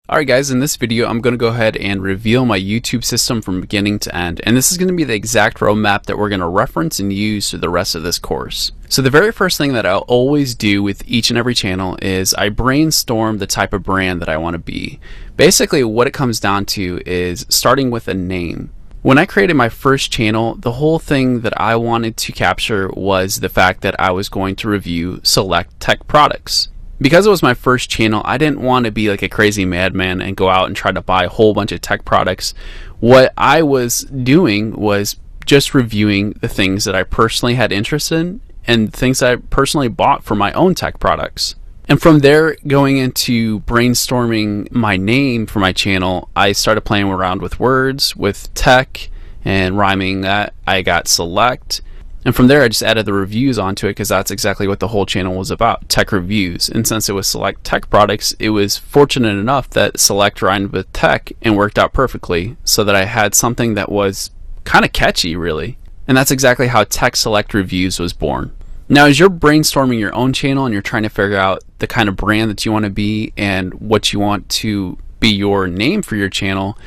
Alright guys, in this video I'm going to go ahead and reveal my YouTube system from beginning to end, and this is going to be the exact roadmap that we're going to reference and use through the rest of this course. So the very first thing that I'll always do with each and every channel is I brainstorm the type of brand that I want to be. Basically what it comes down to is starting with a name. When I created my first channel, the whole thing that I wanted to capture was the fact that I was going to review select tech products. Because it was my first channel, I didn't want to be like a crazy madman and go out and try to buy a whole bunch of tech products. What I was doing was just reviewing the things that I personally had interest in and things that I personally bought for my own tech products. And from there, going into brainstorming my name for my channel, I started playing around with words, with tech, and rhyming that. I got select. And from there I just added the reviews onto it because that's exactly what the whole channel was about, tech reviews. And since it was select tech products, it was fortunate enough that select rhymed with tech and worked out perfectly so that I had something that was kind of catchy really. And that's exactly how Tech Select Reviews was born. Now as you're brainstorming your own channel and you're trying to figure out the kind of brand that you want to be and what you want to be your name for your channel,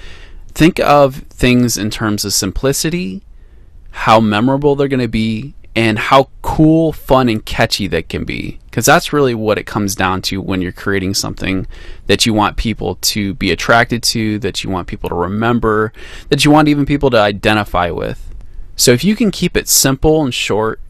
think of things in terms of simplicity, how memorable they're going to be, and how cool, fun, and catchy they can be. Because that's really what it comes down to when you're creating something that you want people to be attracted to, that you want people to remember, that you want even people to identify with. So if you can keep it simple and short,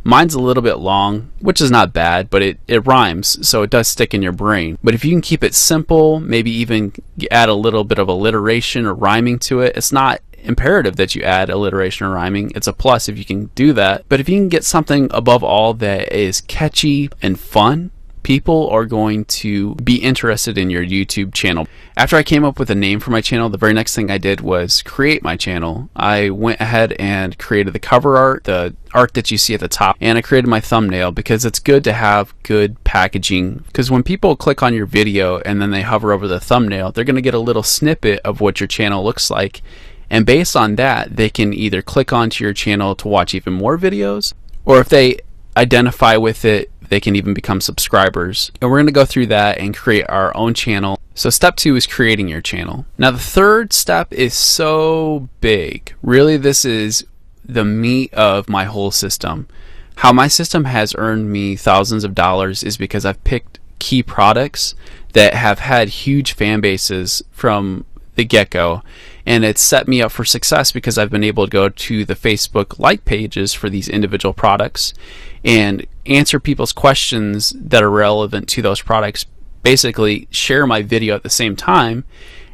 mine's a little bit long, which is not bad, but it rhymes, so it does stick in your brain. But if you can keep it simple, maybe even add a little bit of alliteration or rhyming to it, it's not imperative that you add alliteration or rhyming. It's a plus if you can do that. But if you can get something above all that is catchy and fun, people are going to be interested in your YouTube channel. After I came up with a name for my channel, the very next thing I did was create my channel. I went ahead and created the cover art, the art that you see at the top, and I created my thumbnail because it's good to have good packaging. Because when people click on your video and then they hover over the thumbnail, they're going to get a little snippet of what your channel looks like. And based on that, they can either click onto your channel to watch even more videos, or if they identify with it, they can even become subscribers. And we're going to go through that and create our own channel. So step 2 is creating your channel. Now the third step is so big. Really, this is the meat of my whole system. How my system has earned me thousands of dollars is because I've picked key products that have had huge fan bases from the get-go, and it's set me up for success because I've been able to go to the Facebook like pages for these individual products and answer people's questions that are relevant to those products, basically share my video at the same time,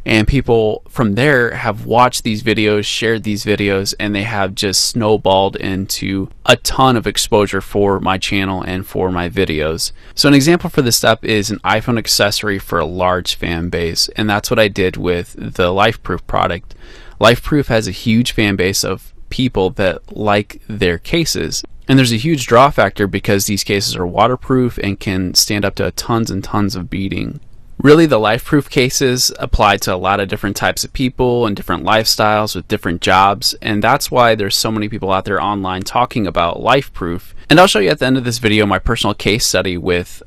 and people from there have watched these videos, shared these videos, and they have just snowballed into a ton of exposure for my channel and for my videos. So an example for this step is an iPhone accessory for a large fan base, and that's what I did with the LifeProof product. LifeProof has a huge fan base of people that like their cases. And there's a huge draw factor because these cases are waterproof and can stand up to tons and tons of beating. Really, the LifeProof cases apply to a lot of different types of people and different lifestyles with different jobs, and that's why there's so many people out there online talking about LifeProof. And I'll show you at the end of this video my personal case study with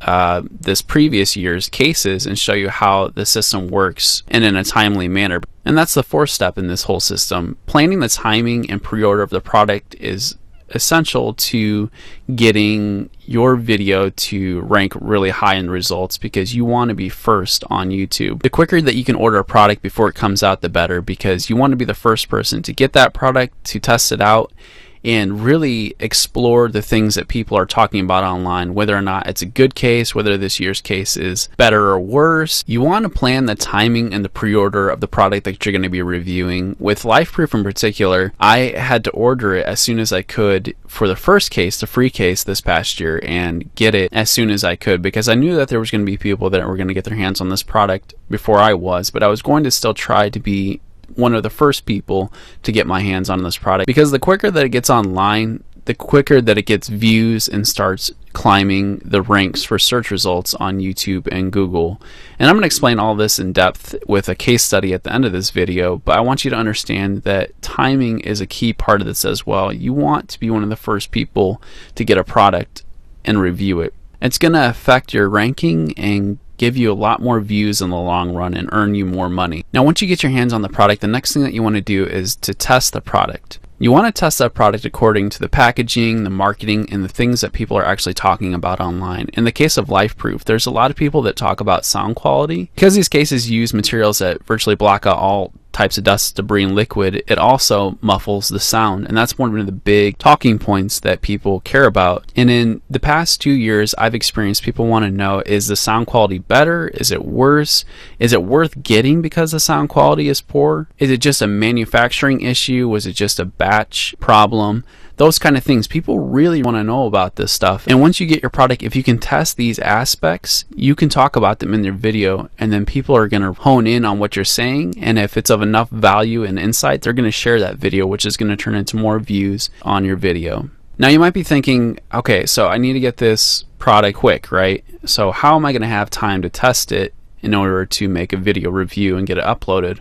this previous year's cases and show you how the system works and in a timely manner. And that's the fourth step in this whole system. Planning the timing and pre-order of the product is essential to getting your video to rank really high in results because you want to be first on YouTube. The quicker that you can order a product before it comes out, the better, because you want to be the first person to get that product, to test it out, and really explore the things that people are talking about online, whether or not it's a good case, whether this year's case is better or worse. You want to plan the timing and the pre-order of the product that you're going to be reviewing. With LifeProof in particular, I had to order it as soon as I could for the first case, the free case this past year, and get it as soon as I could because I knew that there was going to be people that were going to get their hands on this product before I was, but I was going to still try to be one of the first people to get my hands on this product because the quicker that it gets online, the quicker that it gets views and starts climbing the ranks for search results on YouTube and Google. And I'm going to explain all this in depth with a case study at the end of this video, but I want you to understand that timing is a key part of this as well. You want to be one of the first people to get a product and review it. It's going to affect your ranking and give you a lot more views in the long run and earn you more money. Now, once you get your hands on the product, the next thing that you want to do is to test the product. You want to test that product according to the packaging, the marketing, and the things that people are actually talking about online. In the case of LifeProof, there's a lot of people that talk about sound quality. Because these cases use materials that virtually block out all types of dust, debris, and liquid, it also muffles the sound, and that's one of the big talking points that people care about. And in the past 2 years, I've experienced people want to know, is the sound quality better? Is it worse? Is it worth getting because the sound quality is poor? Is it just a manufacturing issue? Was it just a batch problem? Those kind of things. People really want to know about this stuff. And once you get your product, if you can test these aspects, you can talk about them in your video, and then people are going to hone in on what you're saying. And if it's of enough value and insight, they're going to share that video, which is going to turn into more views on your video. Now, you might be thinking, okay, so I need to get this product quick, right? So how am I going to have time to test it in order to make a video review and get it uploaded?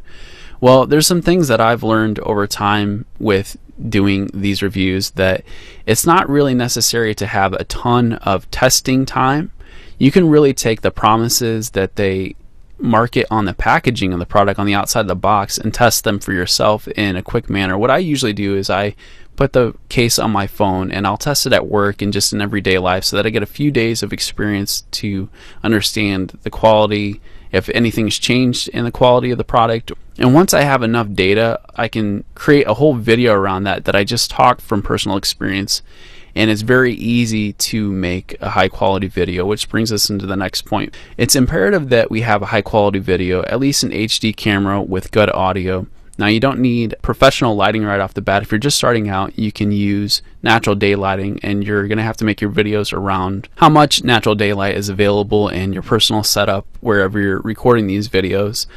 Well, there's some things that I've learned over time with doing these reviews, that it's not really necessary to have a ton of testing time. You can really take the promises that they market on the packaging of the product on the outside of the box and test them for yourself in a quick manner. What I usually do is I put the case on my phone and I'll test it at work and just in everyday life, so that I get a few days of experience to understand the quality, if anything's changed in the quality of the product. And once I have enough data, I can create a whole video around that I just talked from personal experience. And it's very easy to make a high quality video, which brings us into the next point. It's imperative that we have a high quality video, at least an HD camera with good audio. Now, you don't need professional lighting right off the bat. If you're just starting out, you can use natural daylighting, and you're going to have to make your videos around how much natural daylight is available in your personal setup wherever you're recording these videos.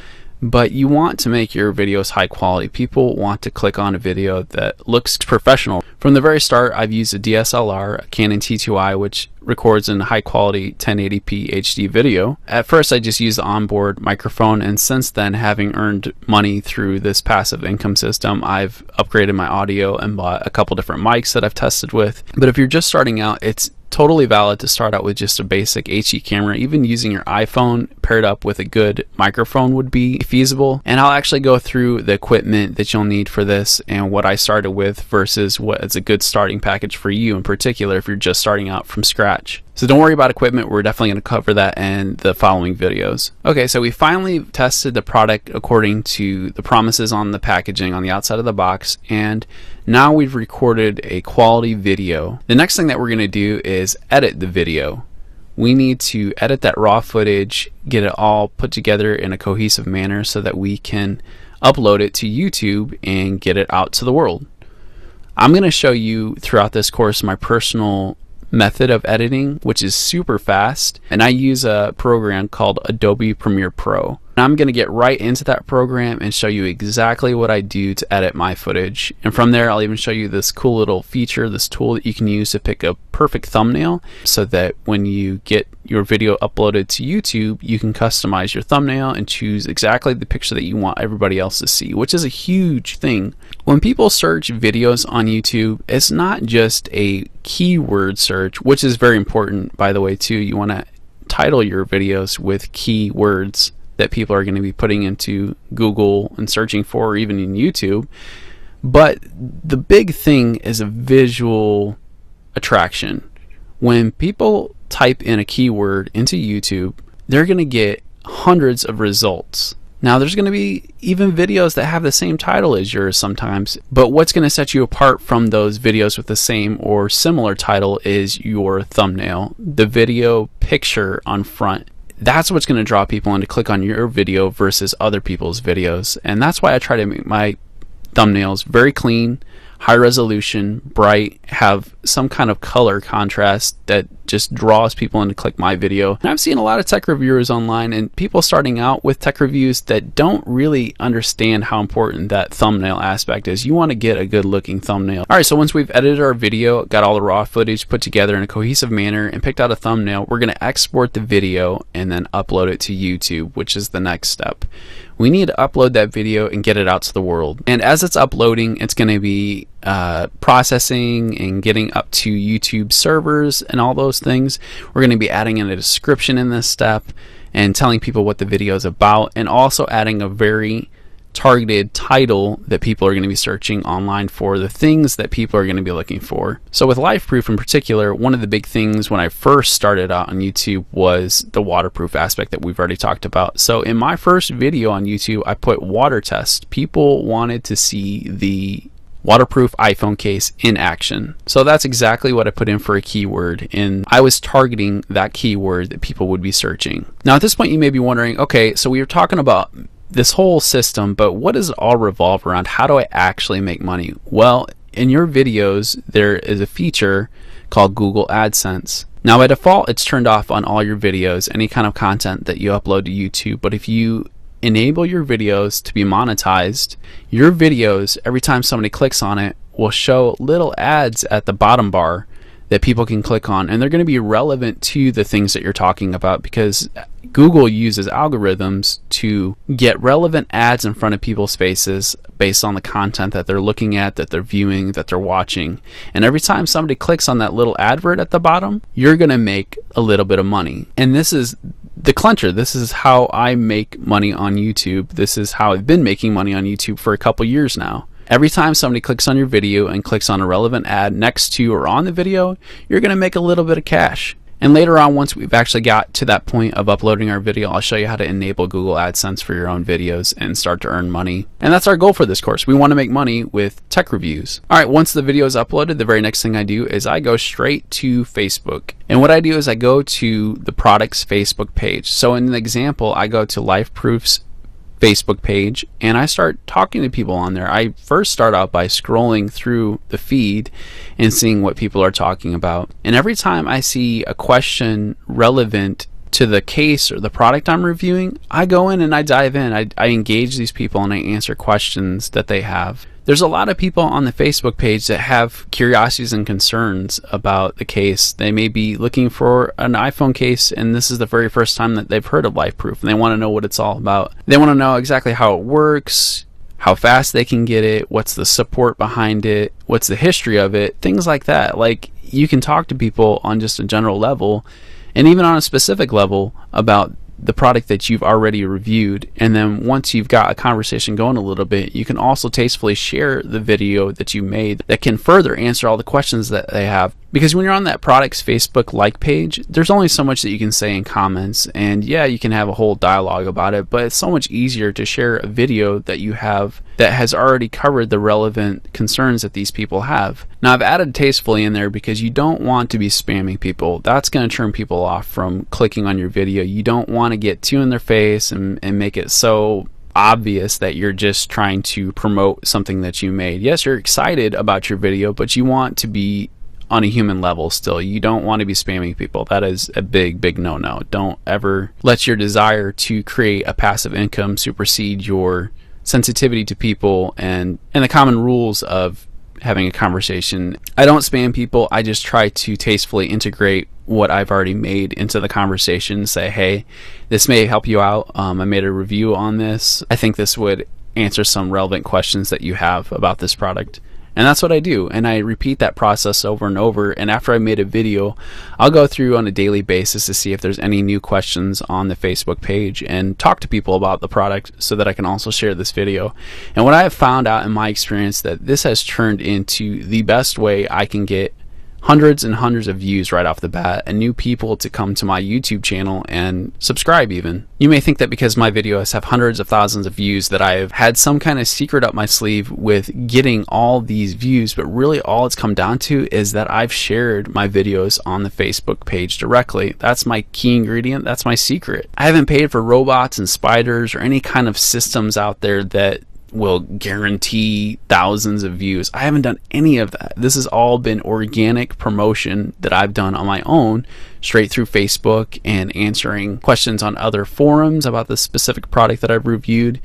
But you want to make your videos high quality. People want to click on a video that looks professional. From the very start, I've used a DSLR, a Canon T2i, which records in high quality 1080p HD video. At first, I just used the onboard microphone, and since then, having earned money through this passive income system, I've upgraded my audio and bought a couple different mics that I've tested with. But if you're just starting out, it's totally valid to start out with just a basic HD camera. Even using your iPhone paired up with a good microphone would be feasible. And I'll actually go through the equipment that you'll need for this and what I started with versus what is a good starting package for you in particular if you're just starting out from scratch. So don't worry about equipment. We're definitely going to cover that in the following videos. Okay, so we finally tested the product according to the promises on the packaging on the outside of the box, and now we've recorded a quality video. The next thing that we're going to do is edit the video. We need to edit that raw footage, get it all put together in a cohesive manner so that we can upload it to YouTube and get it out to the world. I'm going to show you throughout this course my personal method of editing, which is super fast, and I use a program called Adobe Premiere Pro. And I'm going to get right into that program and show you exactly what I do to edit my footage. And from there, I'll even show you this cool little feature, this tool that you can use to pick a perfect thumbnail so that when you get your video uploaded to YouTube, you can customize your thumbnail and choose exactly the picture that you want everybody else to see, which is a huge thing. When people search videos on YouTube, it's not just a keyword search, which is very important, by the way, too. You want to title your videos with keywords that people are going to be putting into Google and searching for, or even in YouTube. But the big thing is a visual attraction. When people type in a keyword into YouTube, they're going to get hundreds of results. Now, there's going to be even videos that have the same title as yours sometimes, but what's going to set you apart from those videos with the same or similar title is your thumbnail, the video picture on front. That's what's going to draw people in to click on your video versus other people's videos. And that's why I try to make my thumbnails very clean, high resolution, bright, have some kind of color contrast that just draws people in to click my video. And I've seen a lot of tech reviewers online and people starting out with tech reviews that don't really understand how important that thumbnail aspect is. You want to get a good looking thumbnail. Alright, so once we've edited our video, got all the raw footage put together in a cohesive manner, and picked out a thumbnail, we're going to export the video and then upload it to YouTube, which is the next step. We need to upload that video and get it out to the world. And as it's uploading, it's going to be processing and getting up to YouTube servers and all those things. We're going to be adding in a description in this step. and telling people what the video is about, and also adding a very targeted title that people are going to be searching online for the things that people are going to be looking for. So with LifeProof in particular, one of the big things when I first started out on YouTube was the waterproof aspect that we've already talked about. So in my first video on YouTube, I put water test. People wanted to see the waterproof iPhone case in action. So that's exactly what I put in for a keyword, and I was targeting that keyword that people would be searching. Now at this point you may be wondering, okay, so we were talking about this whole system, but what does it all revolve around? How do I actually make money? Well, in your videos there is a feature called Google AdSense. Now by default it's turned off on all your videos, any kind of content that you upload to YouTube, but if you enable your videos to be monetized, your videos, every time somebody clicks on it, will show little ads at the bottom bar that people can click on, and they're going to be relevant to the things that you're talking about, because Google uses algorithms to get relevant ads in front of people's faces based on the content that they're looking at, that they're viewing, that they're watching. And every time somebody clicks on that little advert at the bottom, you're going to make a little bit of money. And this is the clincher. This is how I make money on YouTube. This is how I've been making money on YouTube for a couple years now. Every time somebody clicks on your video and clicks on a relevant ad next to or on the video, you're going to make a little bit of cash. And later on, once we've actually got to that point of uploading our video, I'll show you how to enable Google AdSense for your own videos and start to earn money. And that's our goal for this course. We want to make money with tech reviews. All right, once the video is uploaded, the very next thing I do is I go straight to Facebook. And what I do is I go to the product's Facebook page. So in the example, I go to LifeProof's Facebook page and I start talking to people on there. I first start out by scrolling through the feed and seeing what people are talking about. And every time I see a question relevant to the case or the product I'm reviewing, I go in and I dive in. I engage these people and I answer questions that they have. There's a lot of people on the Facebook page that have curiosities and concerns about the case. They may be looking for an iPhone case and this is the very first time that they've heard of LifeProof, and they want to know what it's all about. They want to know exactly how it works, how fast they can get it, what's the support behind it, what's the history of it, things like that. Like, you can talk to people on just a general level and even on a specific level about the product that you've already reviewed. And then once you've got a conversation going a little bit, you can also tastefully share the video that you made that can further answer all the questions that they have. Because when you're on that product's Facebook like page, there's only so much that you can say in comments, and yeah, you can have a whole dialogue about it, but it's so much easier to share a video that you have that has already covered the relevant concerns that these people have. Now, I've added tastefully in there because you don't want to be spamming people. That's going to turn people off from clicking on your video. You don't want to get too in their face and make it so obvious that you're just trying to promote something that you made. Yes, you're excited about your video, but you want to be on a human level still. You don't want to be spamming people. That is a big no-no. Don't ever let your desire to create a passive income supersede your sensitivity to people and the common rules of having a conversation. I don't spam people. I just try to tastefully integrate what I've already made into the conversation. Say, hey, this may help you out. I made a review on this. I think this would answer some relevant questions that you have about this product. And that's what I do, and I repeat that process over and over. And after I made a video, I'll go through on a daily basis to see if there's any new questions on the Facebook page and talk to people about the product so that I can also share this video. And what I have found out in my experience, that this has turned into the best way I can get hundreds and hundreds of views right off the bat, and new people to come to my YouTube channel and subscribe even. You may think that because my videos have hundreds of thousands of views that I've had some kind of secret up my sleeve with getting all these views, but really all it's come down to is that I've shared my videos on the Facebook page directly. That's my key ingredient. That's my secret. I haven't paid for robots and spiders or any kind of systems out there that will guarantee thousands of views. I haven't done any of that. This has all been organic promotion that I've done on my own, straight through Facebook, and answering questions on other forums about the specific product that I've reviewed,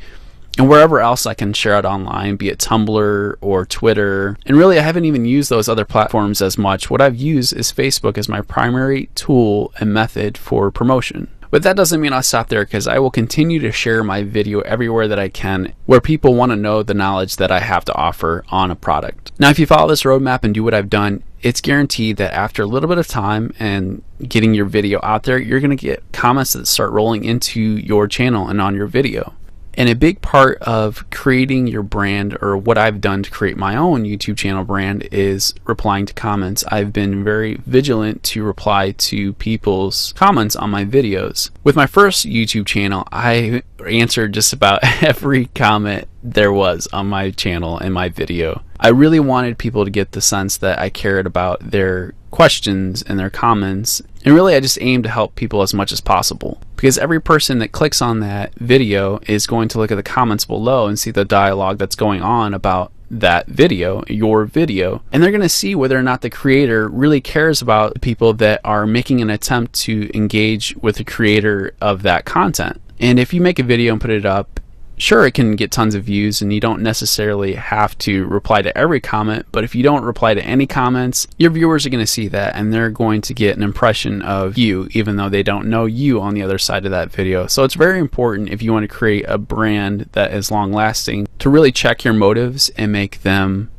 and wherever else I can share it online, be it Tumblr or Twitter. And really, I haven't even used those other platforms as much. What I've used is Facebook as my primary tool and method for promotion. But that doesn't mean I'll stop there, because I will continue to share my video everywhere that I can where people want to know the knowledge that I have to offer on a product. Now, if you follow this roadmap and do what I've done, it's guaranteed that after a little bit of time and getting your video out there, you're going to get comments that start rolling into your channel and on your video. And a big part of creating your brand, or what I've done to create my own YouTube channel brand, is replying to comments. I've been very vigilant to reply to people's comments on my videos. With my first YouTube channel, I answered just about every comment there was on my channel and my video. I really wanted people to get the sense that I cared about their questions and their comments, and really I just aimed to help people as much as possible, because every person that clicks on that video is going to look at the comments below and see the dialogue that's going on about that video, your video, and they're going to see whether or not the creator really cares about the people that are making an attempt to engage with the creator of that content. And if you make a video and put it up, sure, it can get tons of views and you don't necessarily have to reply to every comment, but if you don't reply to any comments, your viewers are going to see that and they're going to get an impression of you, even though they don't know you on the other side of that video. So it's very important, if you want to create a brand that is long lasting, to really check your motives and make them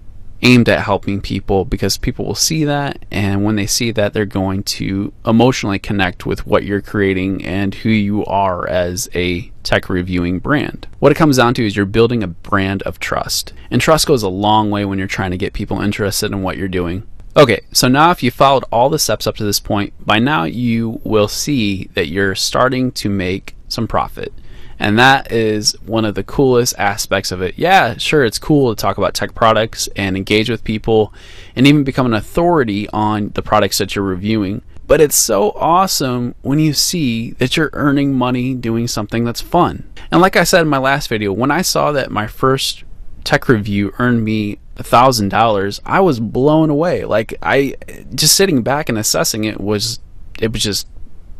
aimed at helping people, because people will see that, and when they see that, they're going to emotionally connect with what you're creating and who you are as a tech reviewing brand. What it comes down to is you're building a brand of trust, and trust goes a long way when you're trying to get people interested in what you're doing. Okay, so now if you followed all the steps up to this point, by now you will see that you're starting to make some profit. And that is one of the coolest aspects of it. Yeah, sure, it's cool to talk about tech products and engage with people and even become an authority on the products that you're reviewing. But it's so awesome when you see that you're earning money doing something that's fun. And like I said in my last video, when I saw that my first tech review earned me $1,000, I was blown away. Like, I just sitting back and assessing it was just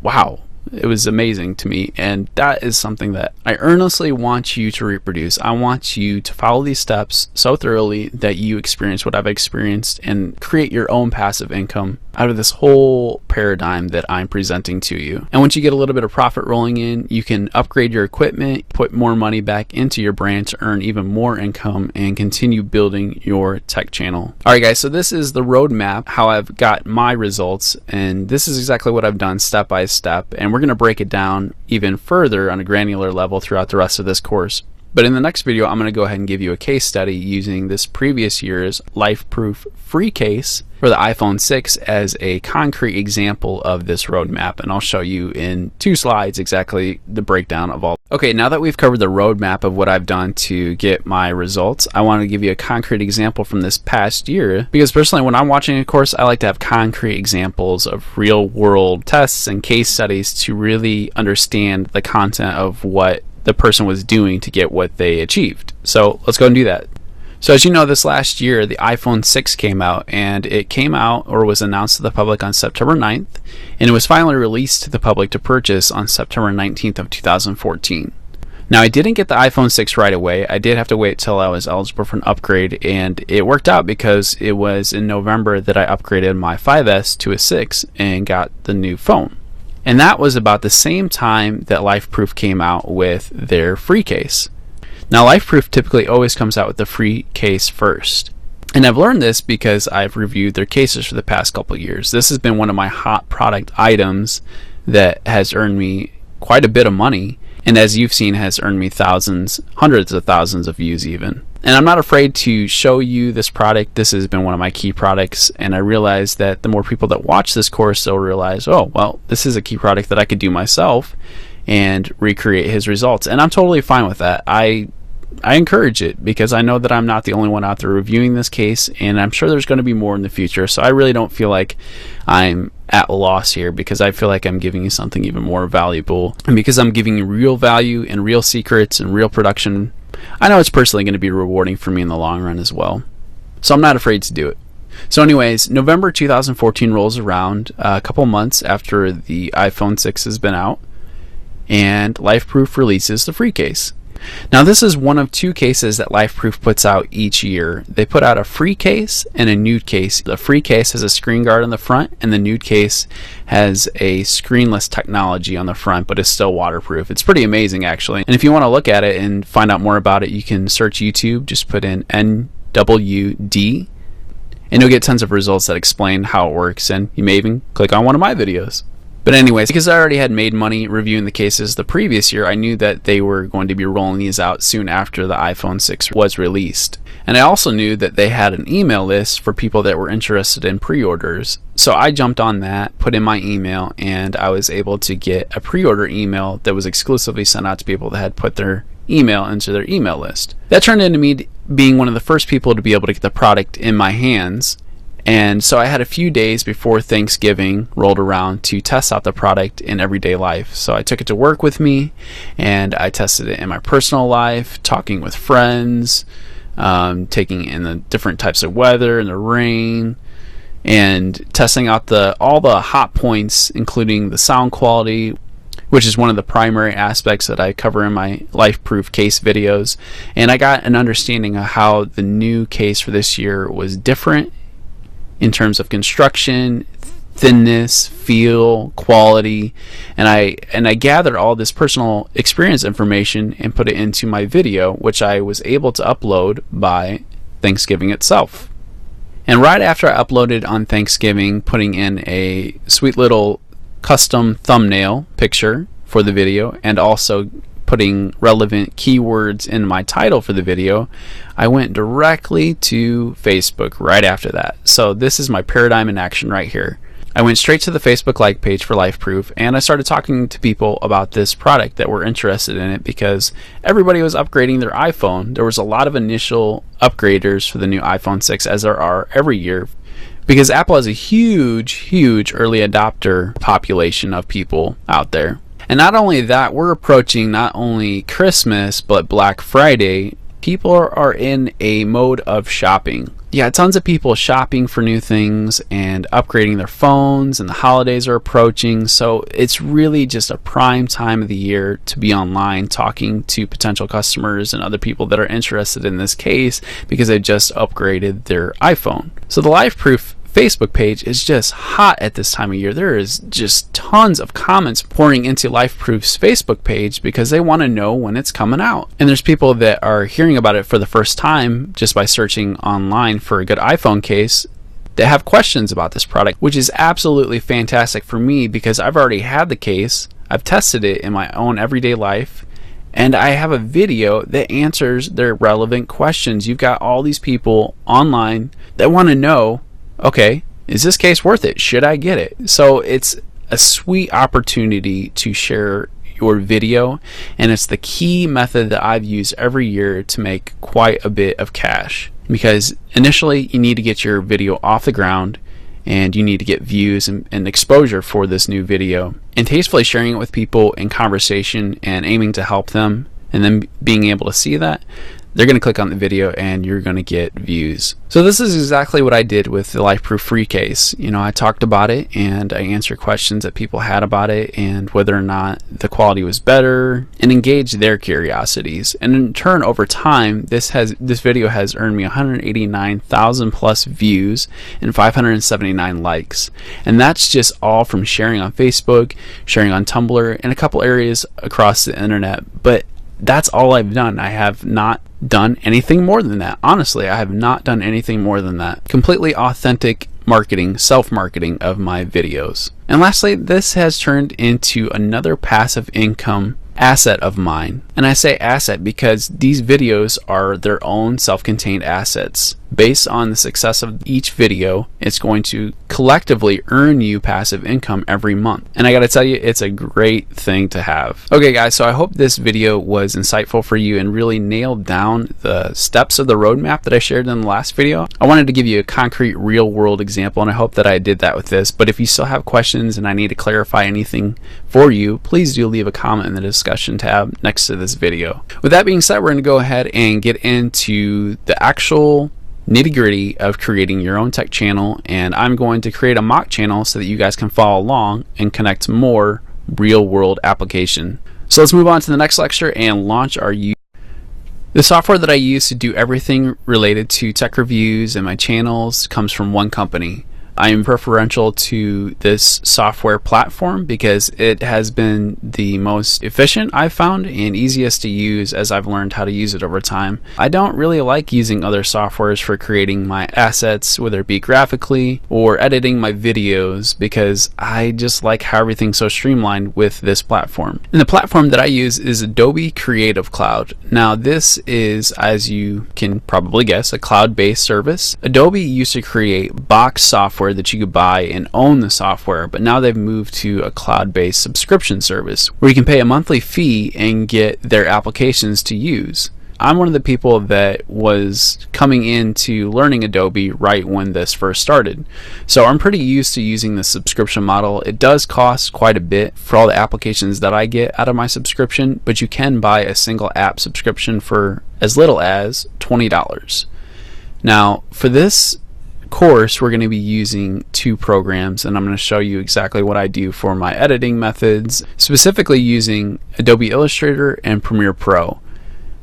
wow. It was amazing to me, and that is something that I earnestly want you to reproduce. I want you to follow these steps so thoroughly that you experience what I've experienced and create your own passive income out of this whole paradigm that I'm presenting to you. And once you get a little bit of profit rolling in, you can upgrade your equipment, put more money back into your brand to earn even more income and continue building your tech channel. All right, guys, so this is the roadmap, how I've got my results, and this is exactly what I've done step by step. And we're going to break it down even further on a granular level throughout the rest of this course. But in the next video, I'm going to go ahead and give you a case study using this previous year's LifeProof free case for the iPhone 6 as a concrete example of this roadmap. And I'll show you in 2 slides exactly the breakdown of all. Okay, now that we've covered the roadmap of what I've done to get my results, I want to give you a concrete example from this past year, because personally, when I'm watching a course, I like to have concrete examples of real world tests and case studies to really understand the content of what the person was doing to get what they achieved. So let's go and do that. So as you know, this last year, the iPhone 6 came out, and it came out or was announced to the public on September 9th, and it was finally released to the public to purchase on September 19th of 2014. Now, I didn't get the iPhone 6 right away. I did have to wait till I was eligible for an upgrade, and it worked out because it was in November that I upgraded my 5S to a 6 and got the new phone. And that was about the same time that LifeProof came out with their free case. Now, LifeProof typically always comes out with the free case first. And I've learned this because I've reviewed their cases for the past couple of years. This has been one of my hot product items that has earned me quite a bit of money. And as you've seen, has earned me thousands, hundreds of thousands of views even. And I'm not afraid to show you this product. This has been one of my key products, and I realize that the more people that watch this course, they'll realize, oh, well, this is a key product that I could do myself and recreate his results. And I'm totally fine with that. I encourage it because I know that I'm not the only one out there reviewing this case, and I'm sure there's going to be more in the future. So I really don't feel like I'm at a loss here, because I feel like I'm giving you something even more valuable, and because I'm giving you real value and real secrets and real production, I know it's personally going to be rewarding for me in the long run as well. So I'm not afraid to do it. So anyways, November 2014 rolls around, a couple months after the iPhone 6 has been out, and LifeProof releases the free case. Now this is one of two cases that LifeProof puts out each year. They put out a free case and a nude case. The free case has a screen guard on the front, and the nude case has a screenless technology on the front, but is still waterproof. It's pretty amazing actually. And if you want to look at it and find out more about it, you can search YouTube, just put in NWD, and you'll get tons of results that explain how it works, and you may even click on one of my videos. But anyways, because I already had made money reviewing the cases the previous year, I knew that they were going to be rolling these out soon after the iPhone 6 was released. And I also knew that they had an email list for people that were interested in pre-orders. So I jumped on that, put in my email, and I was able to get a pre-order email that was exclusively sent out to people that had put their email into their email list. That turned into me being one of the first people to be able to get the product in my hands. And so I had a few days before Thanksgiving rolled around to test out the product in everyday life. So I took it to work with me, and I tested it in my personal life, talking with friends, taking in the different types of weather and the rain, and testing out all the hot points, including the sound quality, which is one of the primary aspects that I cover in my LifeProof case videos. And I got an understanding of how the new case for this year was different in terms of construction, thinness, feel, quality, and I gathered all this personal experience information and put it into my video, which I was able to upload by Thanksgiving itself. And right after I uploaded on Thanksgiving, putting in a sweet little custom thumbnail picture for the video and also putting relevant keywords in my title for the video, I went directly to Facebook right after that. So this is my paradigm in action right here. I went straight to the Facebook like page for LifeProof, and I started talking to people about this product that were interested in it because everybody was upgrading their iPhone. There was a lot of initial upgraders for the new iPhone 6, as there are every year, because Apple has a huge early adopter population of people out there. And not only that, we're approaching not only Christmas, but Black Friday. People are in a mode of shopping. Yeah, tons of people shopping for new things and upgrading their phones, and the holidays are approaching. So it's really just a prime time of the year to be online talking to potential customers and other people that are interested in this case because they just upgraded their iPhone. So the LifeProof Facebook page is just hot at this time of year. There is just tons of comments pouring into LifeProof's Facebook page because they want to know when it's coming out. And there's people that are hearing about it for the first time just by searching online for a good iPhone case that have questions about this product, which is absolutely fantastic for me because I've already had the case, I've tested it in my own everyday life, and I have a video that answers their relevant questions. You've got all these people online that want to know, okay, is this case worth it? Should I get it? So it's a sweet opportunity to share your video, and it's the key method that I've used every year to make quite a bit of cash, because initially you need to get your video off the ground and you need to get views and exposure for this new video, and tastefully sharing it with people in conversation and aiming to help them, and then being able to see that they're going to click on the video and you're going to get views. So this is exactly what I did with the LifeProof free case. You know, I talked about it and I answered questions that people had about it and whether or not the quality was better, and engaged their curiosities. And in turn, over time, this video has earned me 189,000 plus views and 579 likes. And that's just all from sharing on Facebook, sharing on Tumblr, and a couple areas across the internet. But that's all I've done. I have not done anything more than that. Honestly, I have not done anything more than that. Completely authentic marketing, self-marketing of my videos. And lastly, this has turned into another passive income asset of mine. And I say asset because these videos are their own self-contained assets. Based on the success of each video, it's going to collectively earn you passive income every month. And I gotta tell you, it's a great thing to have. Okay guys, so I hope this video was insightful for you and really nailed down the steps of the roadmap that I shared in the last video. I wanted to give you a concrete real world example, and I hope that I did that with this. But if you still have questions and I need to clarify anything for you, please do leave a comment in the discussion tab next to this video. With that being said, we're gonna go ahead and get into the actual nitty-gritty of creating your own tech channel, and I'm going to create a mock channel so that you guys can follow along and connect more real-world application. So let's move on to the next lecture and launch our The software that I use to do everything related to tech reviews and my channels comes from one company. I am preferential to this software platform because it has been the most efficient I've found and easiest to use as I've learned how to use it over time. I don't really like using other softwares for creating my assets, whether it be graphically or editing my videos, because I just like how everything's so streamlined with this platform. And the platform that I use is Adobe Creative Cloud. Now this is, as you can probably guess, a cloud-based service. Adobe used to create box software that you could buy and own the software, but now they've moved to a cloud-based subscription service where you can pay a monthly fee and get their applications to use. I'm one of the people that was coming into learning Adobe right when this first started, so I'm pretty used to using the subscription model. It does cost quite a bit for all the applications that I get out of my subscription, but you can buy a single app subscription for as little as $20. Now for this course, we're going to be using two programs, and I'm going to show you exactly what I do for my editing methods, specifically using Adobe Illustrator and Premiere Pro.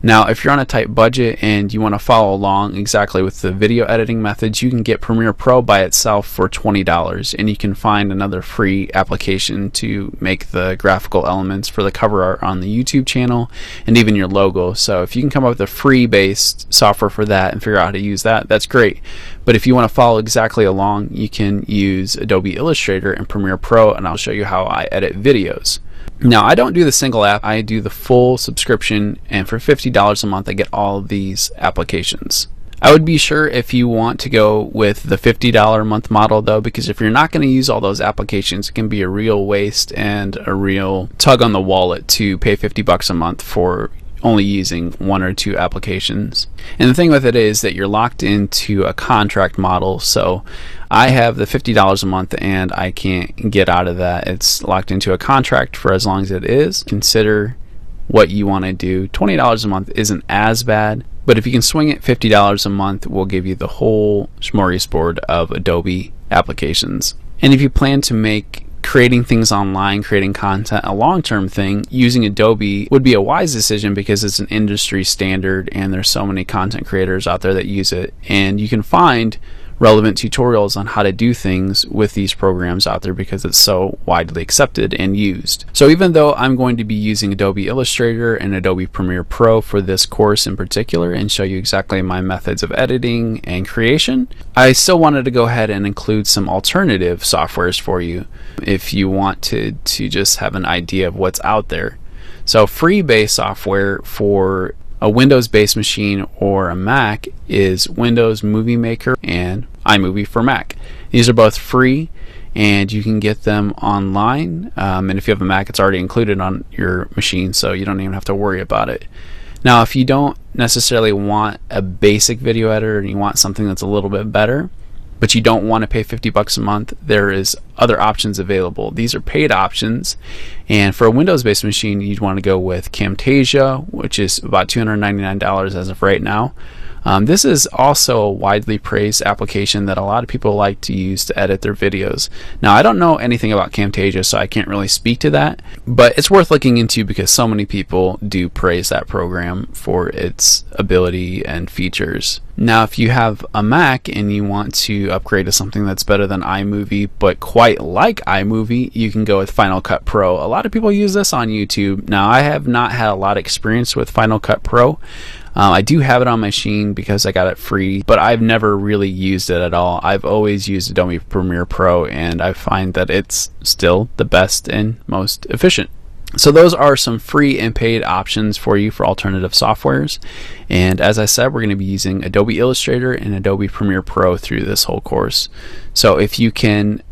Now if you're on a tight budget and you want to follow along exactly with the video editing methods, you can get Premiere Pro by itself for $20, and you can find another free application to make the graphical elements for the cover art on the YouTube channel and even your logo. So if you can come up with a free based software for that and figure out how to use that, that's great. But if you want to follow exactly along, you can use Adobe Illustrator and Premiere Pro, and I'll show you how I edit videos. Now I don't do the single app, I do the full subscription, and for $50 a month I get all of these applications. I would be sure if you want to go with the $50 a month model though, because if you're not going to use all those applications, it can be a real waste and a real tug on the wallet to pay $50 a month for only using one or two applications. And the thing with it is that you're locked into a contract model, so I have the $50 a month and I can't get out of that. It's locked into a contract for as long as it is. Consider what you want to do. $20 a month isn't as bad, but if you can swing it, $50 a month will give you the whole smorgasbord of Adobe applications. And if you plan to make creating things online, creating content, a long-term thing, using Adobe would be a wise decision because it's an industry standard and there's so many content creators out there that use it, and you can find relevant tutorials on how to do things with these programs out there because it's so widely accepted and used. So even though I'm going to be using Adobe Illustrator and Adobe Premiere Pro for this course in particular and show you exactly my methods of editing and creation, I still wanted to go ahead and include some alternative softwares for you if you wanted to just have an idea of what's out there. So free-based software for a Windows-based machine or a Mac is Windows Movie Maker and iMovie for Mac. These are both free and you can get them online, and if you have a Mac, it's already included on your machine, so you don't even have to worry about it. Now if you don't necessarily want a basic video editor and you want something that's a little bit better, but you don't want to pay $50 a month, there is other options available. These are paid options, and for a Windows-based machine, you'd want to go with Camtasia, which is about $299 as of right now. This is also a widely praised application that a lot of people like to use to edit their videos. Now I don't know anything about Camtasia, so I can't really speak to that, but it's worth looking into because so many people do praise that program for its ability and features. Now if you have a Mac and you want to upgrade to something that's better than iMovie but quite like iMovie, you can go with Final Cut Pro. A lot of people use this on YouTube. Now I have not had a lot of experience with Final Cut Pro. I do have it on my machine because I got it free, but I've never really used it at all. I've always used Adobe Premiere Pro, and I find that it's still the best and most efficient. So those are some free and paid options for you for alternative softwares. And as I said, we're going to be using Adobe Illustrator and Adobe Premiere Pro through this whole course. So if you can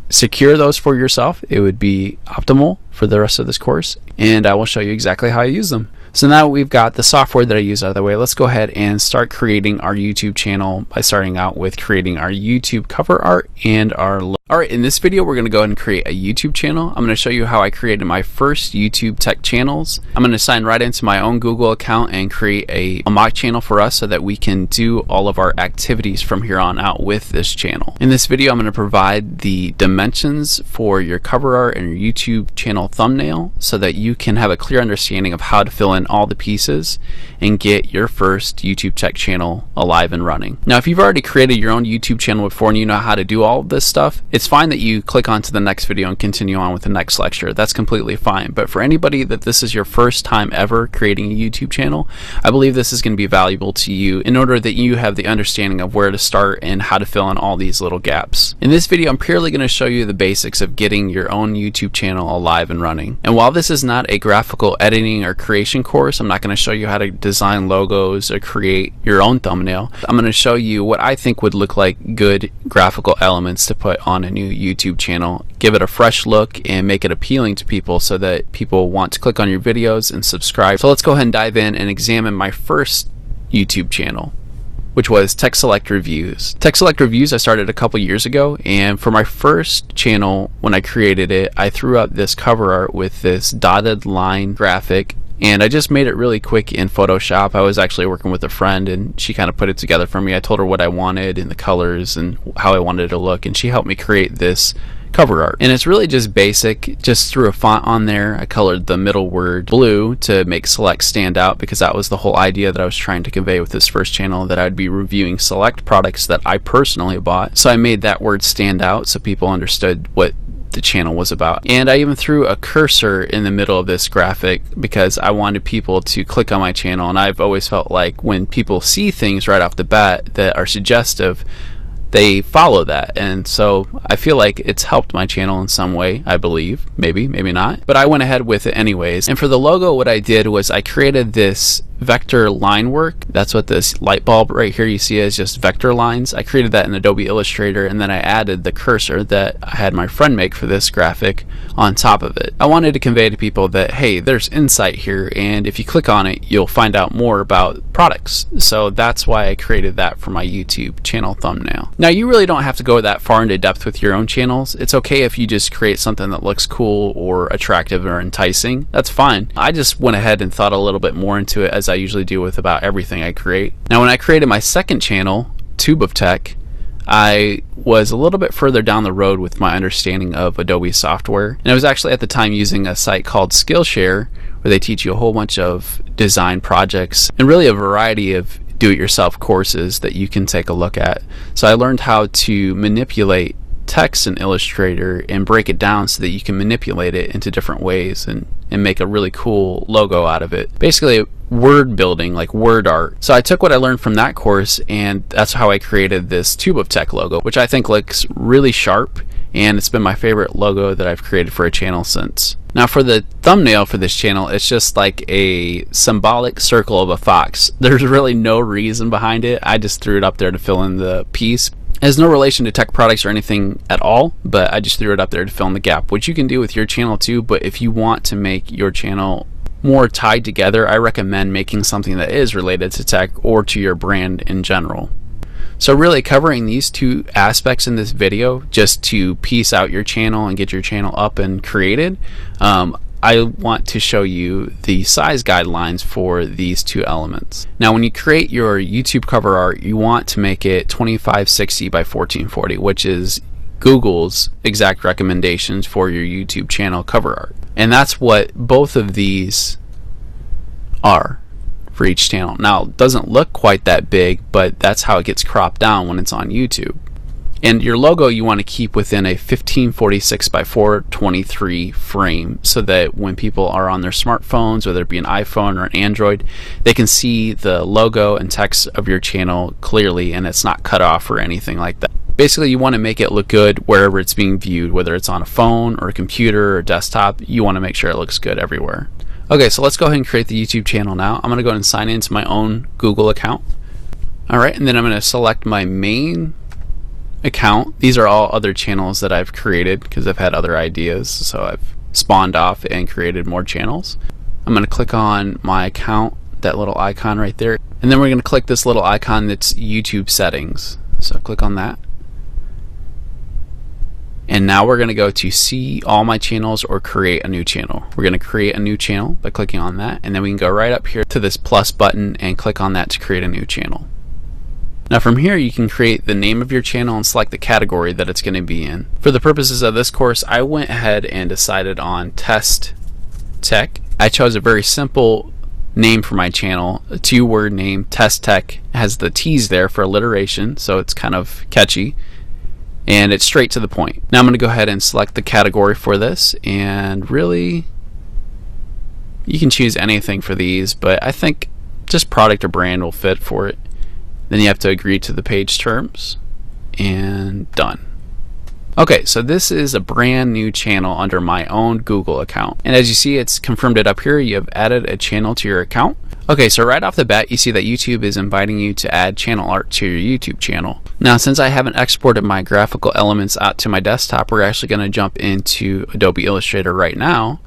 secure those for yourself, it would be optimal for the rest of this course, and I will show you exactly how I use them. So now we've got the software that I use out of the way, let's go ahead and start creating our YouTube channel by starting out with creating our YouTube cover art and our logo. Alright, in this video we're going to go ahead and create a YouTube channel. I'm going to show you how I created my first YouTube tech channels. I'm going to sign right into my own Google account and create a mock channel for us so that we can do all of our activities from here on out with this channel. In this video I'm going to provide the dimensions for your cover art and your YouTube channel thumbnail so that you can have a clear understanding of how to fill in in all the pieces and get your first YouTube Tech channel alive and running. Now, if you've already created your own YouTube channel before and you know how to do all of this stuff, it's fine that you click on to the next video and continue on with the next lecture. That's completely fine. But for anybody that this is your first time ever creating a YouTube channel, I believe this is going to be valuable to you in order that you have the understanding of where to start and how to fill in all these little gaps. In this video, I'm purely going to show you the basics of getting your own YouTube channel alive and running. And while this is not a graphical editing or creation course, I'm not going to show you how to design logos or create your own thumbnail. I'm going to show you what I think would look like good graphical elements to put on a new YouTube channel, give it a fresh look and make it appealing to people so that people want to click on your videos and subscribe. So let's go ahead and dive in and examine my first YouTube channel, which was Tech Select Reviews. Tech Select Reviews I started a couple years ago, and for my first channel, when I created it, I threw up this cover art with this dotted line graphic, and I just made it really quick in Photoshop. I was actually working with a friend, and she kind of put it together for me. I told her what I wanted and the colors and how I wanted it to look, and she helped me create this cover art. And it's really just basic. Just threw a font on there. I colored the middle word blue to make Select stand out, because that was the whole idea that I was trying to convey with this first channel, that I'd be reviewing select products that I personally bought. So I made that word stand out so people understood what the channel was about. And I even threw a cursor in the middle of this graphic because I wanted people to click on my channel, and I've always felt like when people see things right off the bat that are suggestive, they follow that. And so I feel like it's helped my channel in some way, I believe. Maybe not, but I went ahead with it anyways. And for the logo, what I did was I created this vector line work. That's what this light bulb right here you see is just vector lines. I created that in Adobe Illustrator, and then I added the cursor that I had my friend make for this graphic on top of it. I wanted to convey to people that, hey, there's insight here, and if you click on it, you'll find out more about products. So that's why I created that for my YouTube channel thumbnail. Now, you really don't have to go that far into depth with your own channels. It's okay if you just create something that looks cool or attractive or enticing. That's fine. I just went ahead and thought a little bit more into it, as I usually do with about everything I create. Now, when I created my second channel, Tube of Tech, I was a little bit further down the road with my understanding of Adobe software. And I was actually at the time using a site called Skillshare, where they teach you a whole bunch of design projects and really a variety of do-it-yourself courses that you can take a look at. So I learned how to manipulate text in Illustrator and break it down so that you can manipulate it into different ways and make a really cool logo out of it. Basically, word building, like word art. So I took what I learned from that course, and that's how I created this Tube of Tech logo, which I think looks really sharp, and it's been my favorite logo that I've created for a channel since. Now, for the thumbnail for this channel, it's just like a symbolic circle of a fox. There's really no reason behind it. I just threw it up there to fill in the piece. It has no relation to tech products or anything at all, but I just threw it up there to fill in the gap, which you can do with your channel too. But if you want to make your channel more tied together, I recommend making something that is related to tech or to your brand in general. So really covering these two aspects in this video, just to piece out your channel and get your channel up and created, I want to show you the size guidelines for these two elements. Now, when you create your YouTube cover art, you want to make it 2560 by 1440, which is Google's exact recommendations for your YouTube channel cover art. And that's what both of these are for each channel. Now, it doesn't look quite that big, but that's how it gets cropped down when it's on YouTube. And your logo you want to keep within a 1546 by 423 frame, so that when people are on their smartphones, whether it be an iPhone or an Android, they can see the logo and text of your channel clearly, and it's not cut off or anything like that. Basically, you want to make it look good wherever it's being viewed, whether it's on a phone or a computer or desktop. You want to make sure it looks good everywhere. Okay, so let's go ahead and create the YouTube channel now. I'm going to go ahead and sign into my own Google account. Alright, and then I'm going to select my main account. These are all other channels that I've created because I've had other ideas, so I've spawned off and created more channels. I'm going to click on my account, that little icon right there, and then we're going to click this little icon that's YouTube settings. So click on that. And now we're going to go to see all my channels or create a new channel. We're going to create a new channel by clicking on that, and then we can go right up here to this plus button and click on that to create a new channel. Now from here you can create the name of your channel and select the category that it's going to be in. For the purposes of this course, I went ahead and decided on Test Tech. I chose a very simple name for my channel, a 2-word name. Test Tech has the T's there for alliteration, so it's kind of catchy, and it's straight to the point. Now I'm going to go ahead and select the category for this, and really you can choose anything for these, but I think just product or brand will fit for it. Then you have to agree to the page terms, and done. Okay, so this is a brand new channel under my own Google account. And as you see, it's confirmed it up here. You have added a channel to your account. Okay, so right off the bat, you see that YouTube is inviting you to add channel art to your YouTube channel. Now, since I haven't exported my graphical elements out to my desktop, we're actually going to jump into Adobe Illustrator right now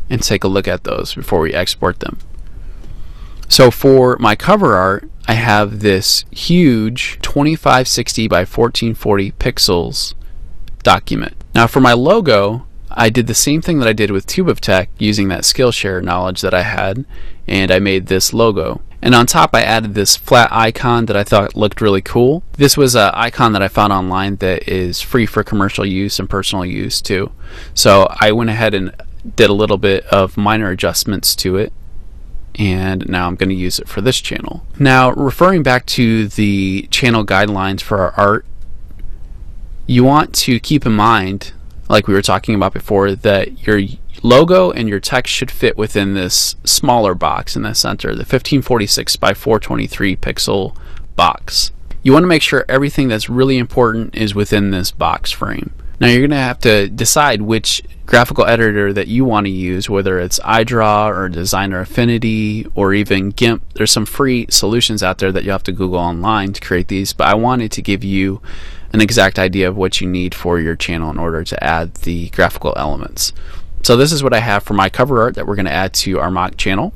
and take a look at those before we export them. So for my cover art, I have this huge 2560 by 1440 pixels document. Now for my logo, I did the same thing that I did with Tube of Tech using that Skillshare knowledge that I had, and I made this logo. And on top I added this flat icon that I thought looked really cool. This was an icon that I found online that is free for commercial use and personal use too. So I went ahead and did a little bit of minor adjustments to it, and now I'm going to use it for this channel. Now referring back to the channel guidelines for our art, you want to keep in mind, like we were talking about before, that your logo and your text should fit within this smaller box in the center, the 1546 by 423 pixel box. You want to make sure everything that's really important is within this box frame. Now you're going to have to decide which graphical editor that you want to use, whether it's iDraw or Designer Affinity or even GIMP. There's some free solutions out there that you have to Google online to create these, but I wanted to give you an exact idea of what you need for your channel in order to add the graphical elements. So this is what I have for my cover art that we're going to add to our mock channel.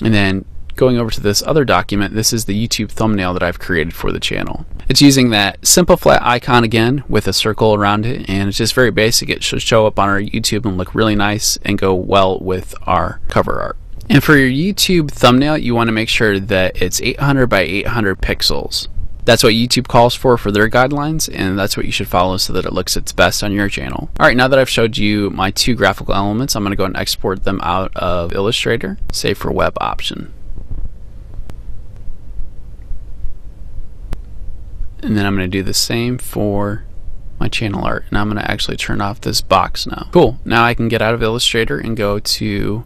And then going over to this other document, this is the YouTube thumbnail that I've created for the channel. It's using that simple flat icon again with a circle around it, and it's just very basic. It should show up on our YouTube and look really nice and go well with our cover art. And for your YouTube thumbnail, you want to make sure that it's 800 by 800 pixels. That's what YouTube calls for their guidelines, and that's what you should follow so that it looks its best on your channel. Alright, now that I've showed you my 2 graphical elements, I'm going to go and export them out of Illustrator, save for web option. And then I'm going to do the same for my channel art, and I'm going to actually turn off this box now. Cool, now I can get out of Illustrator and go to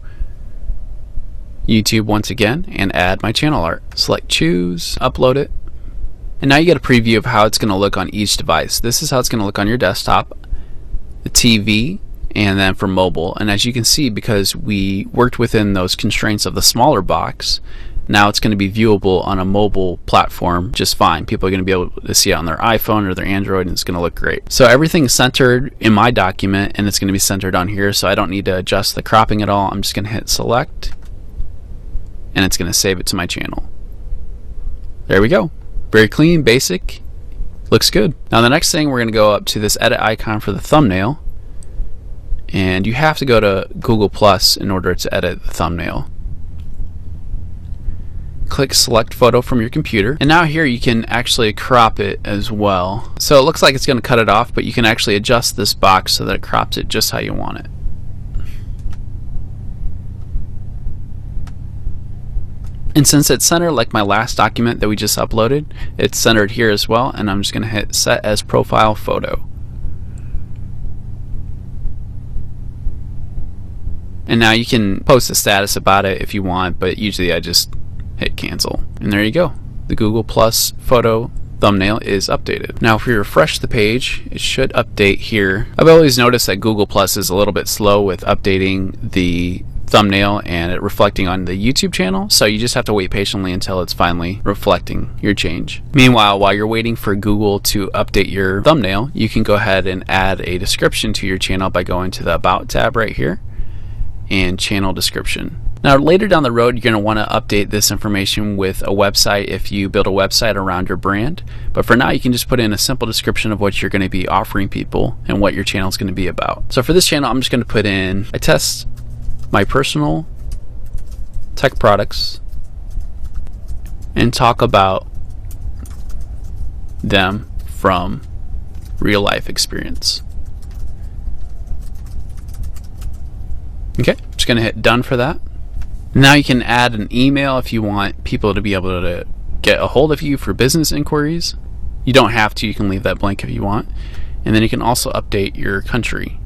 YouTube once again and add my channel art. Select choose, upload it. And now you get a preview of how it's going to look on each device. This is how it's going to look on your desktop, the TV, and then for mobile. And as you can see, because we worked within those constraints of the smaller box, now it's going to be viewable on a mobile platform just fine. People are going to be able to see it on their iPhone or their Android, and it's going to look great. So everything's centered in my document, and it's going to be centered on here, so I don't need to adjust the cropping at all. I'm just going to hit select, and it's going to save it to my channel. There we go. Very clean, basic, looks good. Now the next thing, we're going to go up to this edit icon for the thumbnail, and you have to go to Google Plus in order to edit the thumbnail. Click select photo from your computer, and now here you can actually crop it as well. So it looks like it's going to cut it off, but you can actually adjust this box so that it crops it just how you want it. And since it's centered like my last document that we just uploaded, it's centered here as well, and I'm just going to hit set as profile photo. And now you can post a status about it if you want, but usually I just hit cancel. And there you go. The Google Plus photo thumbnail is updated. Now if we refresh the page, it should update here. I've always noticed that Google Plus is a little bit slow with updating the thumbnail and it reflecting on the YouTube channel, so you just have to wait patiently until it's finally reflecting your change. Meanwhile, while you're waiting for Google to update your thumbnail, you can go ahead and add a description to your channel by going to the About tab right here and channel description. Now later down the road, you're going to want to update this information with a website if you build a website around your brand, but for now you can just put in a simple description of what you're going to be offering people and what your channel is going to be about. So for this channel, I'm just going to put in, I test my personal tech products and talk about them from real life experience. Okay, just gonna hit done for that. Now you can add an email if you want people to be able to get a hold of you for business inquiries. You don't have to, you can leave that blank if you want. And then you can also update your country.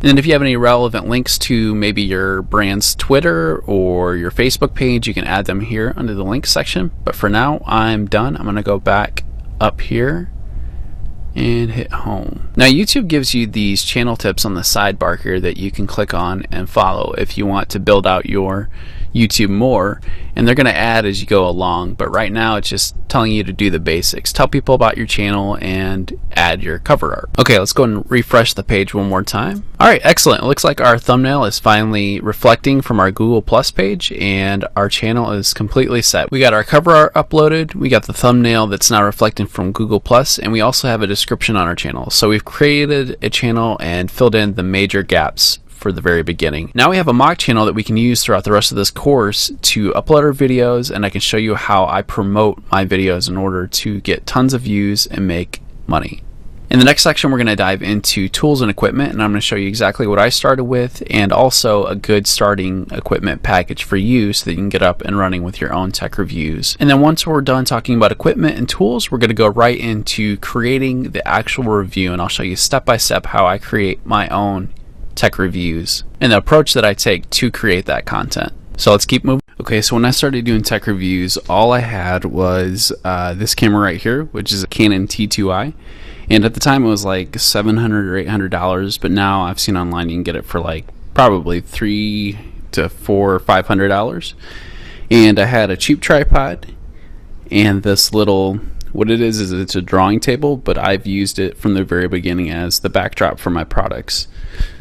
And if you have any relevant links to maybe your brand's Twitter or your Facebook page, you can add them here under the links section. But for now, I'm done. I'm going to go back up here and hit home. Now YouTube gives you these channel tips on the sidebar here that you can click on and follow if you want to build out your YouTube more, and they're going to add as you go along, but right now it's just telling you to do the basics. Tell people about your channel and add your cover art. Okay, let's go and refresh the page one more time. Alright, excellent. It looks like our thumbnail is finally reflecting from our Google Plus page, and our channel is completely set. We got our cover art uploaded, we got the thumbnail that's now reflecting from Google Plus, and we also have a description on our channel. So we've created a channel and filled in the major gaps for the very beginning. Now we have a mock channel that we can use throughout the rest of this course to upload our videos, and I can show you how I promote my videos in order to get tons of views and make money. In the next section, we're going to dive into tools and equipment, and I'm going to show you exactly what I started with and also a good starting equipment package for you so that you can get up and running with your own tech reviews. And then once we're done talking about equipment and tools, we're going to go right into creating the actual review, and I'll show you step by step how I create my own tech reviews and the approach that I take to create that content. So let's keep moving. Okay, so when I started doing tech reviews, all I had was this camera right here, which is a Canon T2i. And at the time it was like $700 or $800, but now I've seen online you can get it for like probably $300 to $400 or $500. And I had a cheap tripod and this little, what it is it's a drawing table, but I've used it from the very beginning as the backdrop for my products.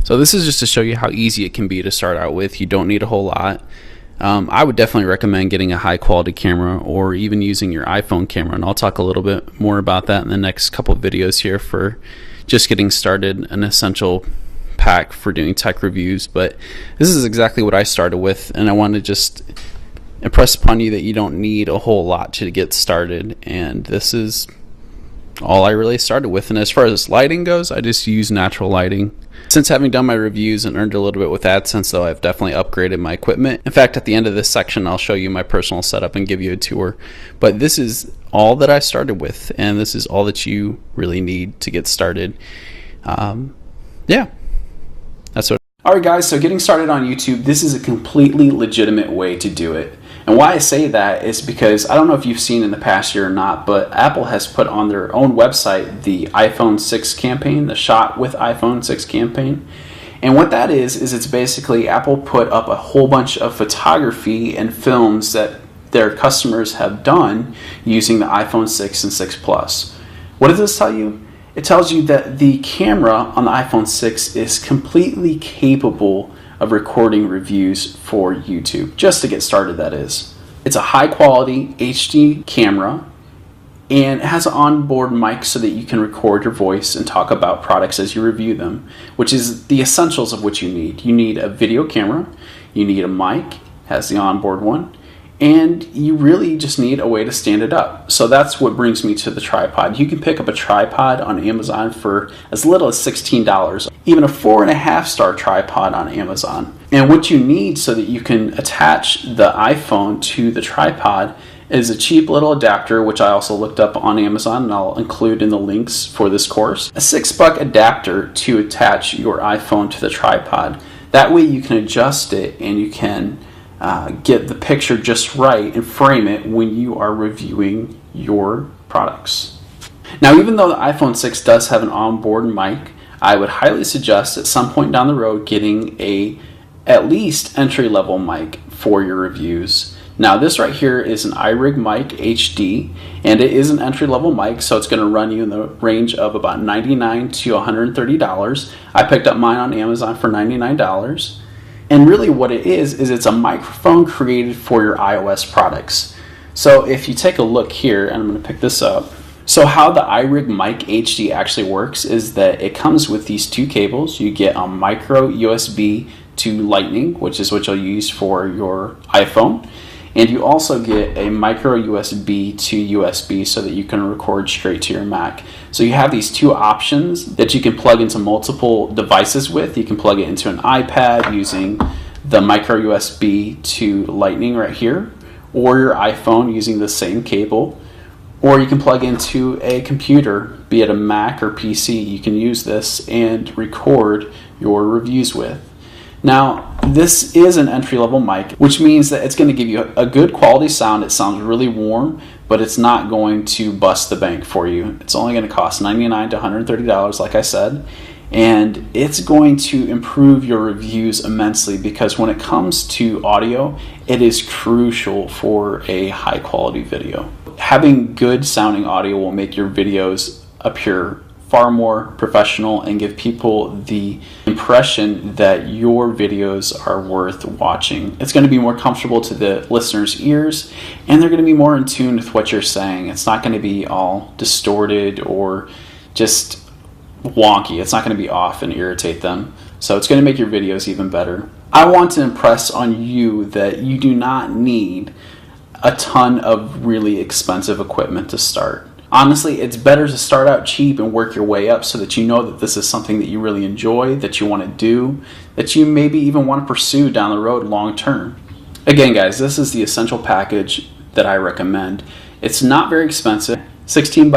So this is just to show you how easy it can be to start out with. You don't need a whole lot. I would definitely recommend getting a high quality camera or even using your iPhone camera, and I'll talk a little bit more about that in the next couple of videos here for just getting started, an essential pack for doing tech reviews. But this is exactly what I started with, and I want to just impress upon you that you don't need a whole lot to get started, and this is all I really started with. And as far as lighting goes, I just use natural lighting. Since having done my reviews and earned a little bit with AdSense, though, I've definitely upgraded my equipment. In fact, at the end of this section, I'll show you my personal setup and give you a tour. But this is all that I started with, and this is all that you really need to get started. Yeah, that's what. Alright guys, so getting started on YouTube, this is a completely legitimate way to do it. And why I say that is because I don't know if you've seen in the past year or not, but Apple has put on their own website the iPhone 6 campaign, the Shot with iPhone 6 campaign. And what that is it's basically Apple put up a whole bunch of photography and films that their customers have done using the iPhone 6 and 6 Plus. What does this tell you? It tells you that the camera on the iPhone 6 is completely capable of recording reviews for YouTube, just to get started, that is. It's a high quality HD camera, and it has an onboard mic so that you can record your voice and talk about products as you review them, which is the essentials of what you need. You need a video camera, you need a mic, has the onboard one, and you really just need a way to stand it up. So that's what brings me to the tripod. You can pick up a tripod on Amazon for as little as $16, even a 4.5-star tripod on Amazon. And what you need so that you can attach the iPhone to the tripod is a cheap little adapter, which I also looked up on Amazon, and I'll include in the links for this course. A $6 adapter to attach your iPhone to the tripod. That way you can adjust it and you can get the picture just right and frame it when you are reviewing your products. Now, even though the iPhone 6 does have an onboard mic, I would highly suggest at some point down the road getting at least entry-level mic for your reviews. Now, this right here is an iRig Mic HD, and it is an entry-level mic, so it's going to run you in the range of about $99 to $130. I picked up mine on Amazon for $99. And really what it is it's a microphone created for your iOS products. So if you take a look here, and I'm going to pick this up. So how the iRig Mic HD actually works is that it comes with these two cables. You get a micro USB to Lightning, which is what you'll use for your iPhone. And you also get a micro USB to USB so that you can record straight to your Mac. So you have these two options that you can plug into multiple devices with. You can plug it into an iPad using the micro USB to Lightning right here, or your iPhone using the same cable, or you can plug into a computer, be it a Mac or PC. You can use this and record your reviews with. Now, this is an entry-level mic, which means that it's going to give you a good quality sound. It sounds really warm, but it's not going to bust the bank for you. It's only going to cost $99 to $130, like I said, and it's going to improve your reviews immensely, because when it comes to audio, it is crucial for a high-quality video. Having good sounding audio will make your videos appear far more professional and give people the impression that your videos are worth watching. It's going to be more comfortable to the listener's ears, and they're going to be more in tune with what you're saying. It's not going to be all distorted or just wonky. It's not going to be off and irritate them. So it's going to make your videos even better. I want to impress on you that you do not need a ton of really expensive equipment to start. Honestly, it's better to start out cheap and work your way up so that you know that this is something that you really enjoy, that you want to do, that you maybe even want to pursue down the road long term. Again, guys, this is the essential package that I recommend. It's not very expensive, $16,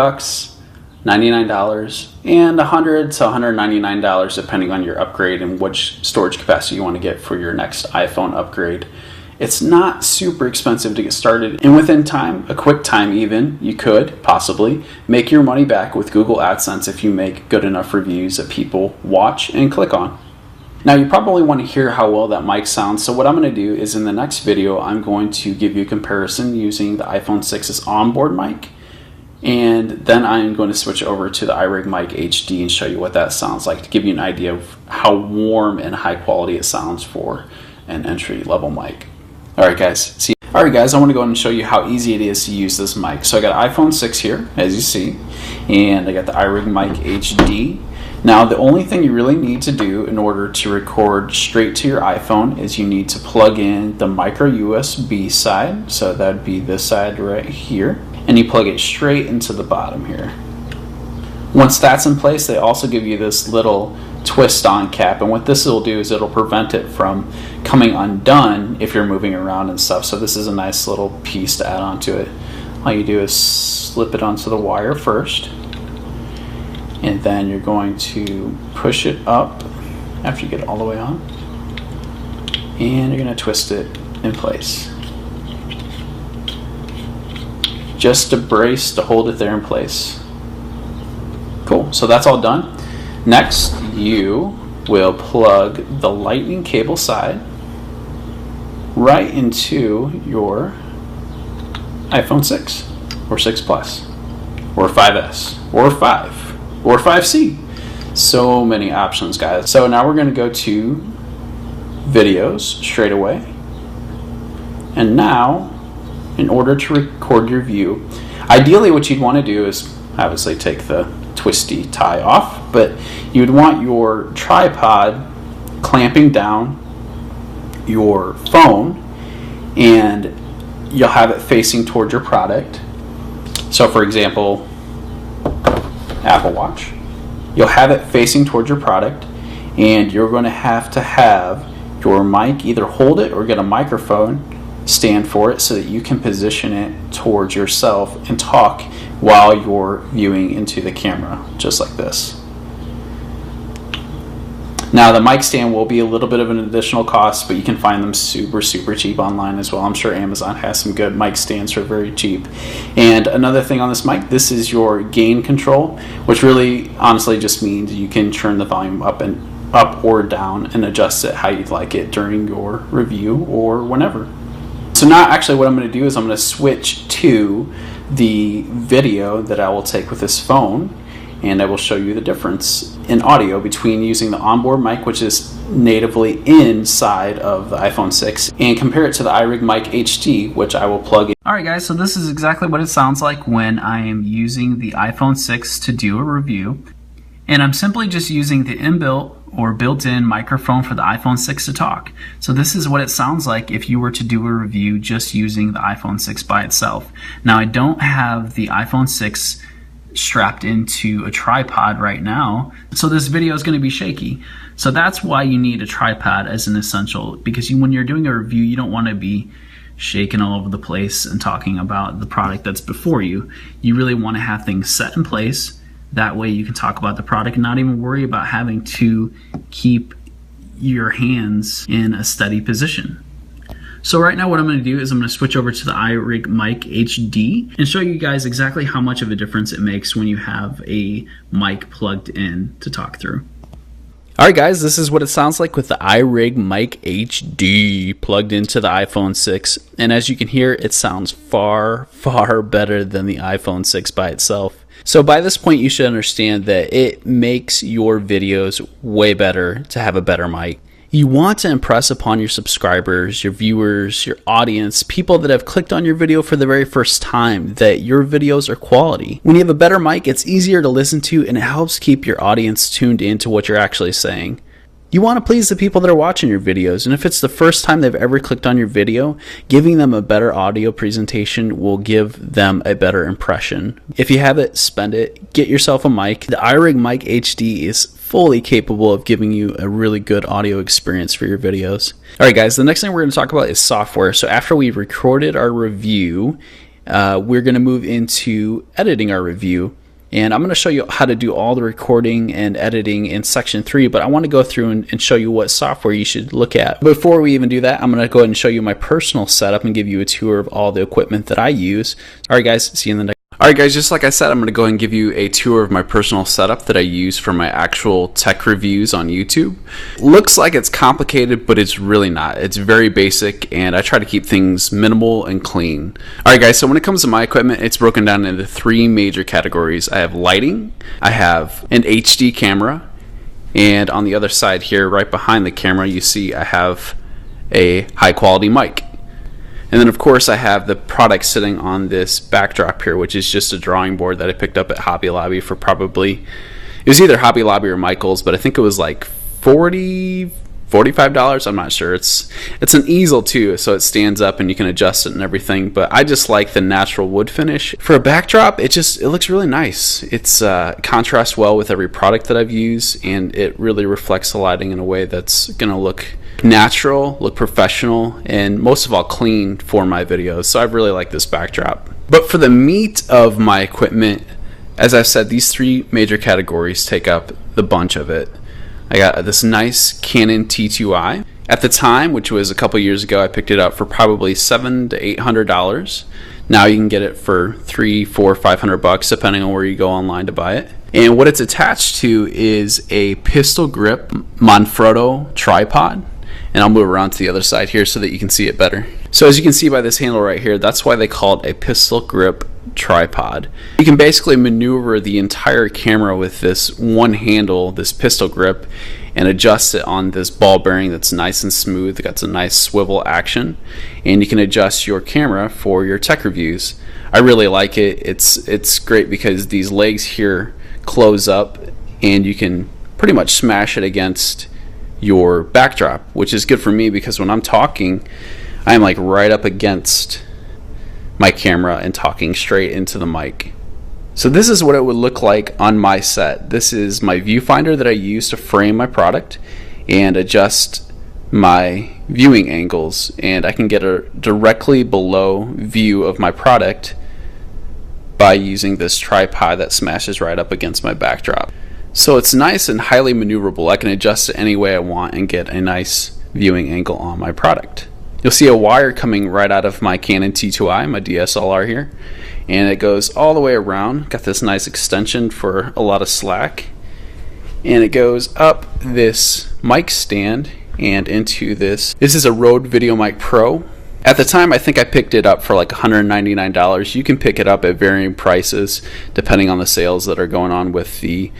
$99, and $100 to $199 depending on your upgrade and which storage capacity you want to get for your next iPhone upgrade. It's not super expensive to get started, and within time, a quick time even, you could possibly make your money back with Google AdSense if you make good enough reviews that people watch and click on. Now, you probably want to hear how well that mic sounds, so what I'm going to do is in the next video, I'm going to give you a comparison using the iPhone 6's onboard mic, and then I'm going to switch over to the iRig Mic HD and show you what that sounds like to give you an idea of how warm and high quality it sounds for an entry-level mic. Alright guys, I want to go ahead and show you how easy it is to use this mic. So I got an iPhone 6 here, as you see, and I got the iRig Mic HD. Now the only thing you really need to do in order to record straight to your iPhone is you need to plug in the micro USB side, so that would be this side right here, and you plug it straight into the bottom here. Once that's in place, they also give you this little twist on cap, and what this will do is it'll prevent it from coming undone if you're moving around and stuff. So this is a nice little piece to add onto it. All you do is slip it onto the wire first, and then you're going to push it up after you get it all the way on, and you're going to twist it in place just to brace to hold it there in place. Cool, so that's all done. Next, you will plug the Lightning cable side right into your iPhone 6 or 6 Plus or 5S or 5 or 5C. So many options, guys. So now we're going to go to videos straight away. And now, in order to record your view, ideally what you'd want to do is obviously take the twisty tie off, but you'd want your tripod clamping down your phone, and you'll have it facing towards your product. So for example, Apple Watch, you'll have it facing towards your product, and you're going to have your mic either hold it or get a microphone stand for it so that you can position it towards yourself and talk while you're viewing into the camera, just like this. Now the mic stand will be a little bit of an additional cost, but you can find them super cheap online as well. I'm sure Amazon has some good mic stands for very cheap. And another thing on this mic, this is your gain control, which really honestly just means you can turn the volume up or down and adjust it how you'd like it during your review or whenever. So now actually what I'm going to do is I'm going to switch to the video that I will take with this phone, and I will show you the difference in audio between using the onboard mic, which is natively inside of the iPhone 6, and compare it to the iRig Mic HD, which I will plug in. Alright guys, so this is exactly what it sounds like when I am using the iPhone 6 to do a review. And I'm simply just using the inbuilt or built-in microphone for the iPhone 6 to talk. So this is what it sounds like if you were to do a review just using the iPhone 6 by itself. Now I don't have the iPhone 6 strapped into a tripod right now, so this video is going to be shaky. So that's why you need a tripod as an essential, because when you're doing a review, you don't want to be shaking all over the place and talking about the product that's before you. You really want to have things set in place. That way you can talk about the product and not even worry about having to keep your hands in a steady position. So right now what I'm going to do is I'm going to switch over to the iRig Mic HD and show you guys exactly how much of a difference it makes when you have a mic plugged in to talk through. Alright guys, this is what it sounds like with the iRig Mic HD plugged into the iPhone 6. And as you can hear, it sounds far, far better than the iPhone 6 by itself. So by this point, you should understand that it makes your videos way better to have a better mic. You want to impress upon your subscribers, your viewers, your audience, people that have clicked on your video for the very first time, that your videos are quality. When you have a better mic, it's easier to listen to and it helps keep your audience tuned into what you're actually saying. You want to please the people that are watching your videos, and if it's the first time they've ever clicked on your video, giving them a better audio presentation will give them a better impression. If you have it, spend it. Get yourself a mic. The iRig Mic HD is fully capable of giving you a really good audio experience for your videos. Alright guys, the next thing we're going to talk about is software. So after we recorded our review, we're going to move into editing our review. And I'm going to show you how to do all the recording and editing in section 3, but I want to go through and show you what software you should look at. Before we even do that, I'm going to go ahead and show you my personal setup and give you a tour of all the equipment that I use. Alright guys, see you in the next. Alright guys, just like I said, I'm going to go ahead and give you a tour of my personal setup that I use for my actual tech reviews on YouTube. Looks like it's complicated, but it's really not. It's very basic, and I try to keep things minimal and clean. Alright guys, so when it comes to my equipment, it's broken down into 3 major categories. I have lighting, I have an HD camera, and on the other side here, right behind the camera, you see I have a high quality mic. And then of course I have the product sitting on this backdrop here, which is just a drawing board that I picked up at Hobby Lobby for probably, it was either Hobby Lobby or Michael's, but I think it was like $45, I'm not sure. It's an easel too, so it stands up and you can adjust it and everything, but I just like the natural wood finish. For a backdrop, it looks really nice. It's contrasts well with every product that I've used, and it really reflects the lighting in a way that's gonna look natural, look professional, and most of all clean for my videos. So I really like this backdrop. But for the meat of my equipment, as I've said, these 3 major categories take up the bunch of it. I got this nice Canon T2i. At the time, which was a couple years ago, I picked it up for probably $700 to $800. Now you can get it for $300, $400, $500 depending on where you go online to buy it. And what it's attached to is a pistol grip Manfrotto tripod. And I'll move around to the other side here so that you can see it better. So as you can see by this handle right here, that's why they call it a pistol grip tripod. You can basically maneuver the entire camera with this one handle, this pistol grip, and adjust it on this ball bearing that's nice and smooth. It got some nice swivel action, and you can adjust your camera for your tech reviews. I really like it. It's great because these legs here close up and you can pretty much smash it against your backdrop, which is good for me because when I'm talking, I'm like right up against my camera and talking straight into the mic. So this is what it would look like on my set. This is my viewfinder that I use to frame my product and adjust my viewing angles, and I can get a directly below view of my product by using this tripod that smashes right up against my backdrop. So it's nice and highly maneuverable. I can adjust it any way I want and get a nice viewing angle on my product. You'll see a wire coming right out of my Canon T2i, my DSLR here, and it goes all the way around. Got this nice extension for a lot of slack, and it goes up this mic stand and into this. This is a Rode VideoMic Pro. At the time, I think I picked it up for like $199. You can pick it up at varying prices depending on the sales that are going on with the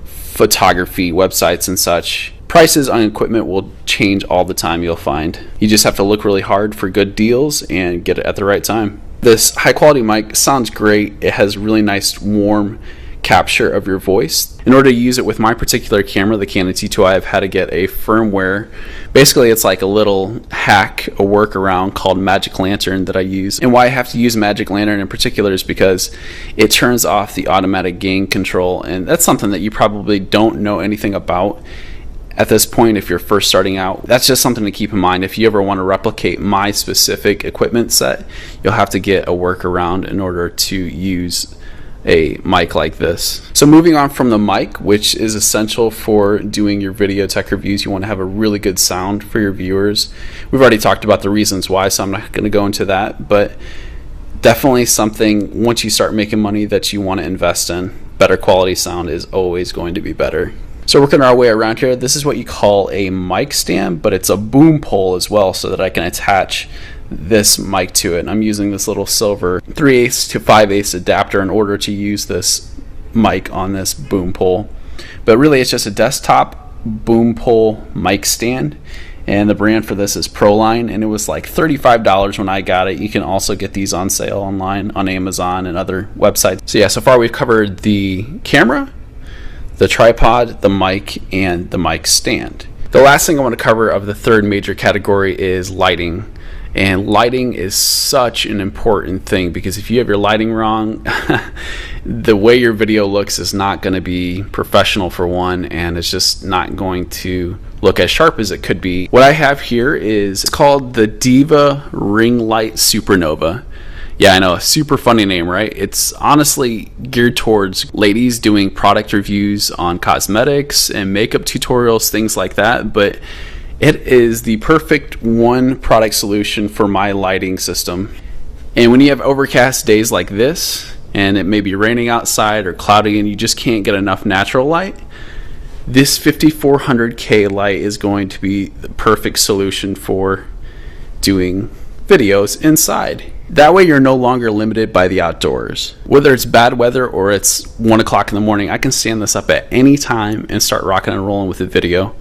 photography websites and such. Prices on equipment will change all the time, you'll find. You just have to look really hard for good deals and get it at the right time. This high quality mic sounds great. It has really nice warm capture of your voice. In order to use it with my particular camera, the Canon T2i, I've had to get a firmware. Basically, it's like a little hack, a workaround called Magic Lantern that I use. And why I have to use Magic Lantern in particular is because it turns off the automatic gain control, and that's something that you probably don't know anything about at this point if you're first starting out. That's just something to keep in mind. If you ever want to replicate my specific equipment set, you'll have to get a workaround in order to use a mic like this. So moving on from the mic, which is essential for doing your video tech reviews, you want to have a really good sound for your viewers. We've already talked about the reasons why, so I'm not going to go into that, but definitely something once you start making money that you want to invest in. Better quality sound is always going to be better. So working our way around here, this is what you call a mic stand, but it's a boom pole as well, so that I can attach this mic to it. And I'm using this little silver 3/8 to 5/8 adapter in order to use this mic on this boom pole. But really it's just a desktop boom pole mic stand, and the brand for this is Proline, and it was like $35 when I got it. You can also get these on sale online on Amazon and other websites. So yeah, so far we've covered the camera, the tripod, the mic, and the mic stand. The last thing I want to cover of the third major category is lighting. And lighting is such an important thing, because if you have your lighting wrong, the way your video looks is not going to be professional for one, and it's just not going to look as sharp as it could be. What I have here is called the Diva Ring Light Supernova. Yeah, I know, a super funny name, right? It's honestly geared towards ladies doing product reviews on cosmetics and makeup tutorials, things like that, but it is the perfect one product solution for my lighting system. And when you have overcast days like this, and it may be raining outside or cloudy and you just can't get enough natural light, this 5400K light is going to be the perfect solution for doing videos inside. That way you're no longer limited by the outdoors. Whether it's bad weather or it's 1 o'clock in the morning, I can stand this up at any time and start rocking and rolling with a video.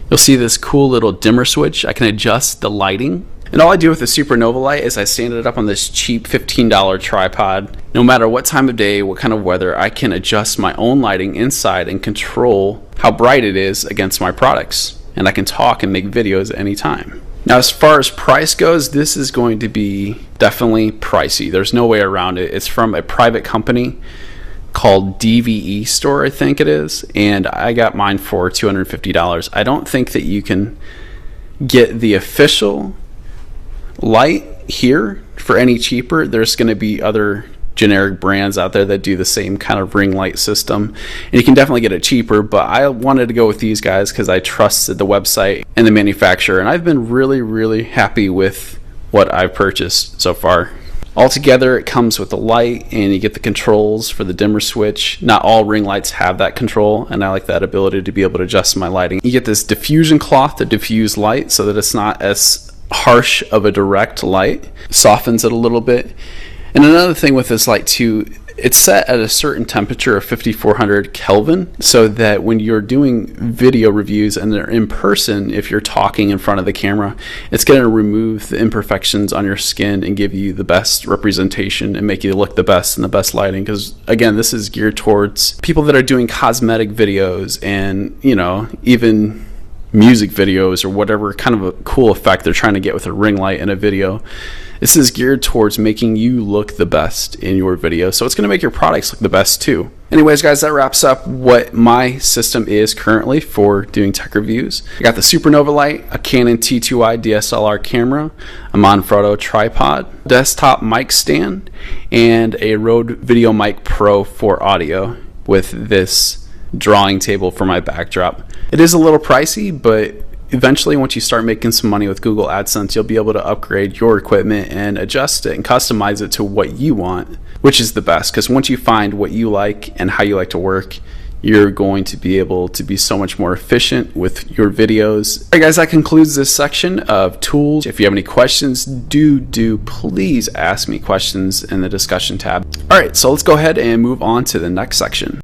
You'll see this cool little dimmer switch. I can adjust the lighting. And all I do with the Supernova light is I stand it up on this cheap $15 tripod. No matter what time of day, what kind of weather, I can adjust my own lighting inside and control how bright it is against my products. And I can talk and make videos at any time. Now, as far as price goes, this is going to be definitely pricey. There's no way around it. It's from a private company called DVE Store, I think it is, and I got mine for $250. I don't think that you can get the official light here for any cheaper. There's going to be other generic brands out there that do the same kind of ring light system, and you can definitely get it cheaper, but I wanted to go with these guys because I trusted the website and the manufacturer, and I've been really happy with what I've purchased so far. Altogether, it comes with the light, and you get the controls for the dimmer switch. Not all ring lights have that control, and I like that ability to be able to adjust my lighting. You get this diffusion cloth to diffuse light so that it's not as harsh of a direct light. It softens it a little bit. And another thing with this light too, it's set at a certain temperature of 5400 Kelvin, so that when you're doing video reviews and they're in person, if you're talking in front of the camera, it's going to remove the imperfections on your skin and give you the best representation and make you look the best in the best lighting. Because again, this is geared towards people that are doing cosmetic videos and, you know, even music videos or whatever kind of a cool effect they're trying to get with a ring light in a video. This is geared towards making you look the best in your video, so it's going to make your products look the best too. Anyways, guys, that wraps up what my system is currently for doing tech reviews. I got the Supernova light, a Canon T2i DSLR camera, a Manfrotto tripod, desktop mic stand, and a Rode VideoMic Pro for audio with this drawing table for my backdrop. It is a little pricey, but eventually, once you start making some money with Google AdSense, you'll be able to upgrade your equipment and adjust it and customize it to what you want, which is the best, because once you find what you like and how you like to work, you're going to be able to be so much more efficient with your videos. All right, guys, that concludes this section of tools. If you have any questions, do please ask me questions in the discussion tab. All right, so let's go ahead and move on to the next section.